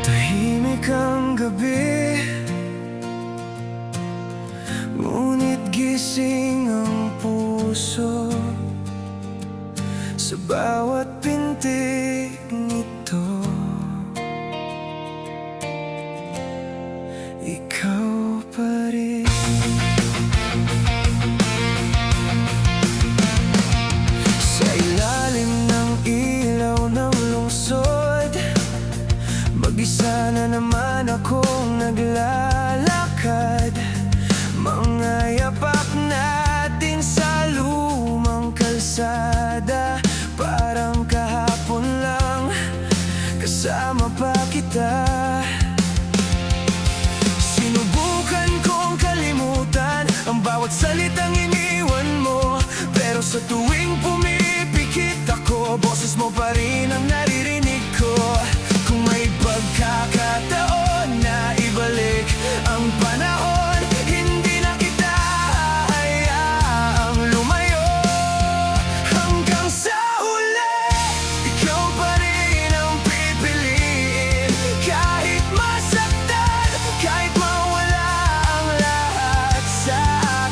Tahimik ang gabi, ngunit gising ang puso sa bawat pintig nito. Ikaw pa rin. Sa ilalim ng ilaw ng lungsod, mag-isa na naman akong naglalakad. Mga yapak natin sa lumang kalsada, parang kahapon lang kasama pa kita. Sinubukan kong kalimutan ang bawat salitang iniwan mo, pero sa tuwing pumipikit ako, boses mo pa rin ang naririnig ko. Kung may pagkakataon na ibalik ang panahon, hindi na kita hayaang lumayo. Hanggang sa huli, ikaw pa rin ang pipiliin. Kahit masaktan, kahit mawala ang lahat sa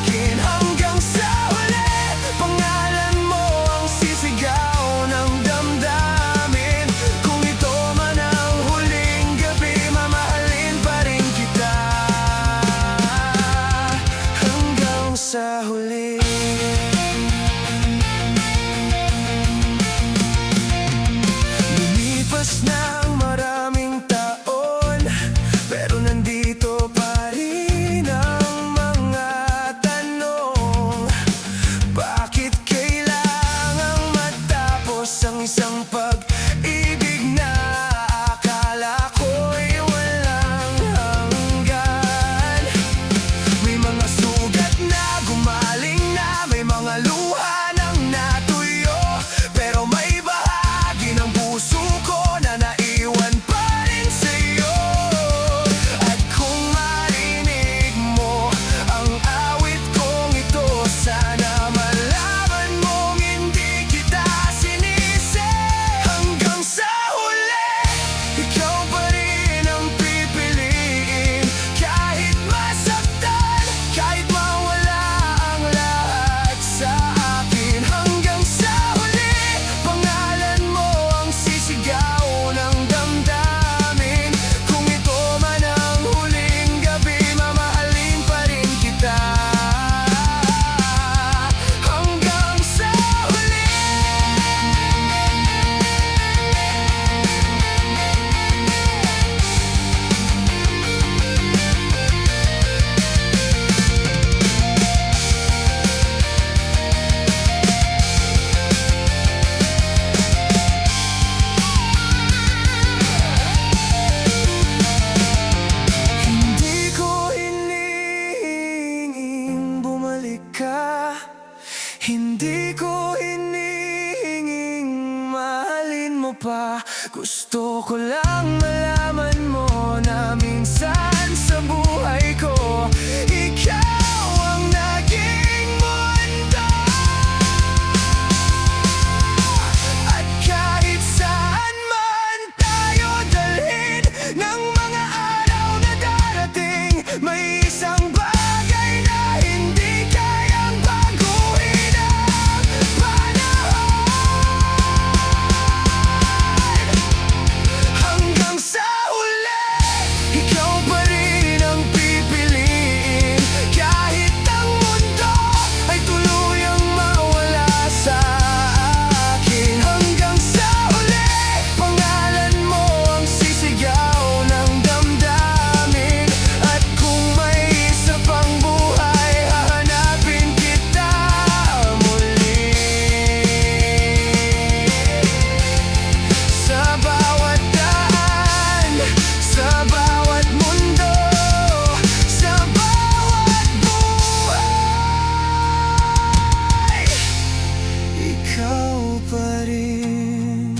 akin. Hanggang sa huli, pangalan mo ang sisigaw ng damdamin. Kung ito man ang huling gabi, mamahalin pa rin kita. Hanggang sa huli. Lumipas na ang maraming taon, pero nandito pa rin ang mga tanong. Bakit kailangang matapos ang isang pag-ibig na akala ko'y walang hanggan? May mga sugat na gumaling na, may mga luha nang natuyo, pero may bahagi ng puso ko na naiwan pa rin sa'yo. At kung marinig mo ang awit kong ito, sana malaman mong hindi kita sinisi. Hanggang sa huli, ikaw pa rin ang pipiliin. Kahit masaktan, kahit mawala ang lahat sa akin. Hanggang sa huli, pangalan mo ang sisigaw ng damdamin. Kung ito man ang huling gabi, mamahalin pa rin kita. Hanggang sa huli. Hindi ko hinihinging bumalik ka, hindi ko hinihinging mahalin mo pa. Gusto ko lang malaman mo na minsan sa buhay ko, ikaw ang naging mundo. At kahit saan man tayo dalhin ng mga araw na darating, may isang bagay na hindi kayang baguhin ang panahon. Hanggang sa huli, ikaw pa rin ang pipiliin. Kahit ang mundo ay tuluyang mawala sa akin. Hanggang sa huli, pangalan mo ang sisigaw ng damdamin. At kung may isa pang buhay, hahanapin kita muli. Sa bawat daan, sa bawat mundo, sa bawat buhay, ikaw pa rin.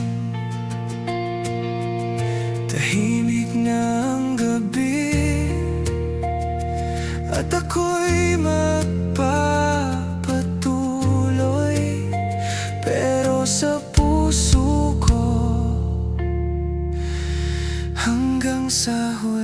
Tahimik na ang gabi, at ako'y magpapatuloy, pero sa puso ko hanggang hanggang sa huli.